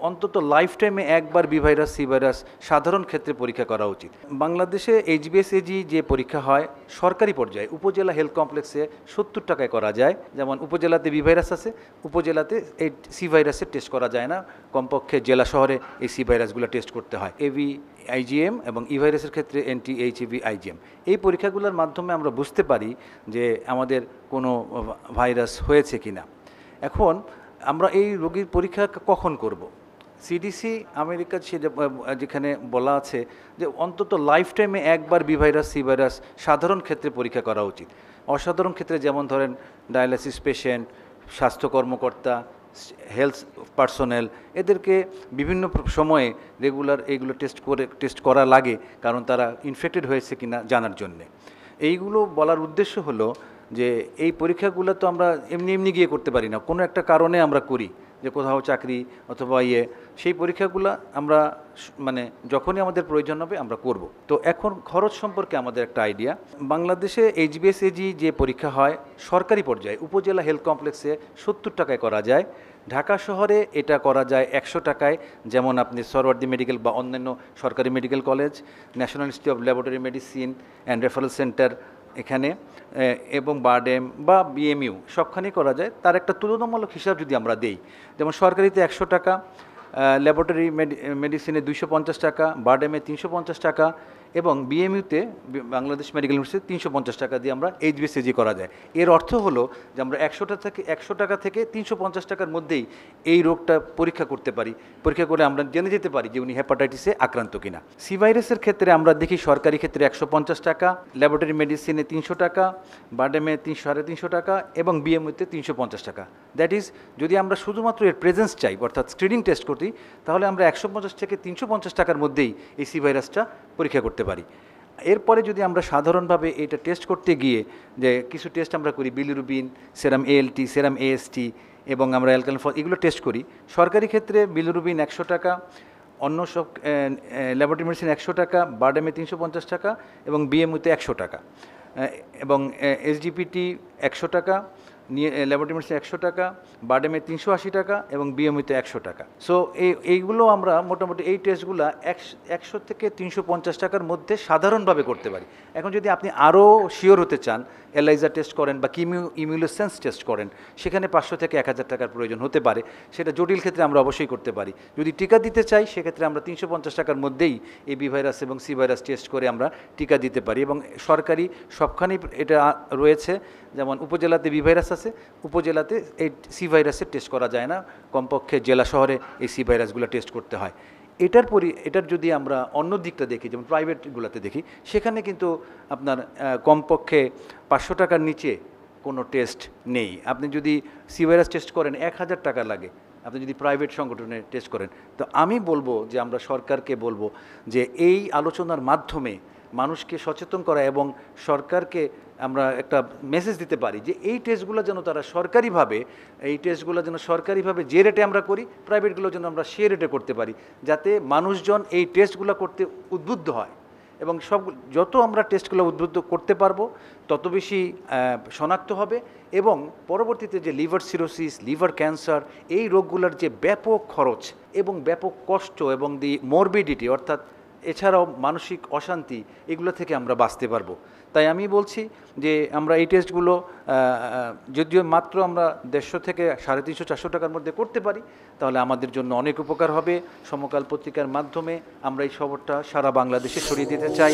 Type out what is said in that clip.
অন্তত লাইফ টাইমে একবার বি ভাইরাস সি ভাইরাস সাধারণ ক্ষেত্রে পরীক্ষা করা উচিত। বাংলাদেশে এইচবিএসএজি যে পরীক্ষা হয় সরকারি পর্যায়ে উপজেলা হেলথ কমপ্লেক্সে 70 টাকায় করা যায়। যেমন উপজেলাতে বি ভাইরাস আছে, উপজেলাতে এই সি ভাইরাসের টেস্ট করা যায় না, কমপক্ষে জেলা শহরে এই সি ভাইরাসগুলো টেস্ট করতে হয়। এভি আইজিএম এবং ই ভাইরাসের ক্ষেত্রে এনটি এইচএভি আইজিএম। এই পরীক্ষাগুলোর মাধ্যমে আমরা বুঝতে পারি যে আমাদের কোনো ভাইরাস হয়েছে কিনা। এখন আমরা এই রোগীর পরীক্ষা কখন করব? সিডিসি আমেরিকা যেখানে বলা আছে যে অন্তত লাইফ টাইমে একবার বি ভাইরাস সি ভাইরাস সাধারণ ক্ষেত্রে পরীক্ষা করা উচিত। অসাধারণ ক্ষেত্রে যেমন ধরেন ডায়ালাইসিস পেশেন্ট, স্বাস্থ্য কর্মকর্তা, হেলথ পার্সোনেল, এদেরকে বিভিন্ন সময়ে রেগুলার এইগুলো টেস্ট করা লাগে, কারণ তারা ইনফেক্টেড হয়েছে কিনা জানার জন্যে। এইগুলো বলার উদ্দেশ্য হলো যে এই পরীক্ষাগুলো তো আমরা এমনি এমনি গিয়ে করতে পারি না, কোনো একটা কারণে আমরা করি, যে কোথাও চাকরি অথবা সেই পরীক্ষাগুলো আমরা মানে যখনই আমাদের প্রয়োজন হবে আমরা করব। তো এখন খরচ সম্পর্কে আমাদের একটা আইডিয়া। বাংলাদেশে এইচবিএসএজি যে পরীক্ষা হয় সরকারি পর্যায়ে উপজেলা হেলথ কমপ্লেক্সে 70 টাকায় করা যায়। ঢাকা শহরে এটা করা যায় 100 টাকায়, যেমন আপনি সরওয়ার্দী মেডিকেল বা অন্যান্য সরকারি medical college, national institute of laboratory medicine and referral centre এখানে, এবং বারডেম বা বিএমইউ সবখানেই করা যায়। তার একটা তুলনামূলক হিসাব যদি আমরা দেই, যেমন সরকারিতে 100 টাকা, ল্যাবরেটরি মেডিসিনে 250 টাকা, বারডেমে 350 টাকা এবং বিএমইউতে বাংলাদেশ মেডিকেল ইউনিভার্সিটি 350 টাকা দিয়ে আমরা এইচবিএসএজি করা যায়। এর অর্থ হলো যে আমরা 100 টাকা থেকে 350 টাকার মধ্যেই এই রোগটা পরীক্ষা করতে পারি। পরীক্ষা করে আমরা জেনে যেতে পারি যে উনি হেপাটাইটিসে আক্রান্ত কিনা। সি ভাইরাসের ক্ষেত্রে আমরা দেখি সরকারি ক্ষেত্রে 150 টাকা, ল্যাবরেটরি মেডিসিনে 300 টাকা, বারডেমে 350 টাকা এবং বিএমইউতে 350 টাকা। দ্যাট ইজ, যদি আমরা শুধুমাত্র এর প্রেজেন্স চাই অর্থাৎ স্ক্রিনিং টেস্ট করতে, তাহলে আমরা 150 থেকে 350 টাকার মধ্যেই এই সি ভাইরাসটা পরীক্ষা করতে পারি। এরপরে যদি আমরা সাধারণভাবে এটা টেস্ট করতে গিয়ে যে কিছু টেস্ট আমরা করি, বিলিরুবিন, সেরাম এএলটি, সেরাম এএসটি এবং আমরা অ্যালকালাইন এগুলো টেস্ট করি। সরকারি ক্ষেত্রে বিলিরুবিন 100 টাকা, অন্য সব ল্যাবরেটরি মেডিসিন 100 টাকা, বারডেমে 350 টাকা এবং বিএমইউতে 100 টাকা এবং এসজিপিটি 100 টাকা, ল্যাবরেটরি মেডিসিন 100 টাকা, বারডেমে 380 টাকা এবং বিএমইতে 100 টাকা। সো এইগুলো আমরা মোটামুটি এই টেস্টগুলো 100 থেকে 350 টাকার মধ্যে সাধারণভাবে করতে পারি। এখন যদি আপনি আরও শিওর হতে চান, এলাইজা টেস্ট করেন বা ইমিউলোসেন্স টেস্ট করেন, সেখানে 500 থেকে 1000 টাকার প্রয়োজন হতে পারে। সেটা জটিল ক্ষেত্রে আমরা অবশ্যই করতে পারি। যদি টিকা দিতে চাই সেক্ষেত্রে আমরা 350 টাকার মধ্যেই এই বি ভাইরাস এবং সি ভাইরাস টেস্ট করে আমরা টিকা দিতে পারি এবং সরকারি সবখানেই এটা রয়েছে। যেমন উপজেলাতে বি ভাইরাস আছে, উপজেলাতে এই সি ভাইরাসের টেস্ট করা যায় না, কমপক্ষে জেলা শহরে এই সি ভাইরাসগুলো টেস্ট করতে হয়। এটার যদি আমরা অন্য দিকটা দেখি, যেমন প্রাইভেটগুলোতে দেখি, সেখানে কিন্তু আপনার কমপক্ষে 500 টাকার নিচে কোনো টেস্ট নেই। আপনি যদি সি ভাইরাস টেস্ট করেন 1000 টাকা লাগে, আপনি যদি প্রাইভেট সংগঠনে টেস্ট করেন। তো আমি বলবো যে আমরা সরকারকে বলবো যে এই আলোচনার মাধ্যমে মানুষকে সচেতন করা এবং সরকারকে আমরা একটা মেসেজ দিতে পারি যে এই টেস্টগুলো যেন তারা সরকারিভাবে যে রেটে আমরা করি, প্রাইভেটগুলো যেন আমরা সে রেটে করতে পারি, যাতে মানুষজন এই টেস্টগুলো করতে উদ্বুদ্ধ হয় এবং যত আমরা টেস্টগুলো উদ্বুদ্ধ করতে পারবো তত বেশি শনাক্ত হবে এবং পরবর্তীতে যে লিভার সিরোসিস, লিভার ক্যান্সার, এই রোগগুলোর যে ব্যাপক খরচ এবং ব্যাপক কষ্ট এবং মরবিডিটি অর্থাৎ এছাড়াও মানসিক অশান্তি, এগুলো থেকে আমরা বাঁচতে পারবো। তাই আমি বলছি যে আমরা এই টেস্টগুলো যদিও মাত্র আমরা 150 থেকে 350-400 টাকার মধ্যে করতে পারি, তাহলে আমাদের জন্য অনেক উপকার হবে। সমকাল পত্রিকার মাধ্যমে আমরা এই খবরটা সারা বাংলাদেশে ছড়িয়ে দিতে চাই।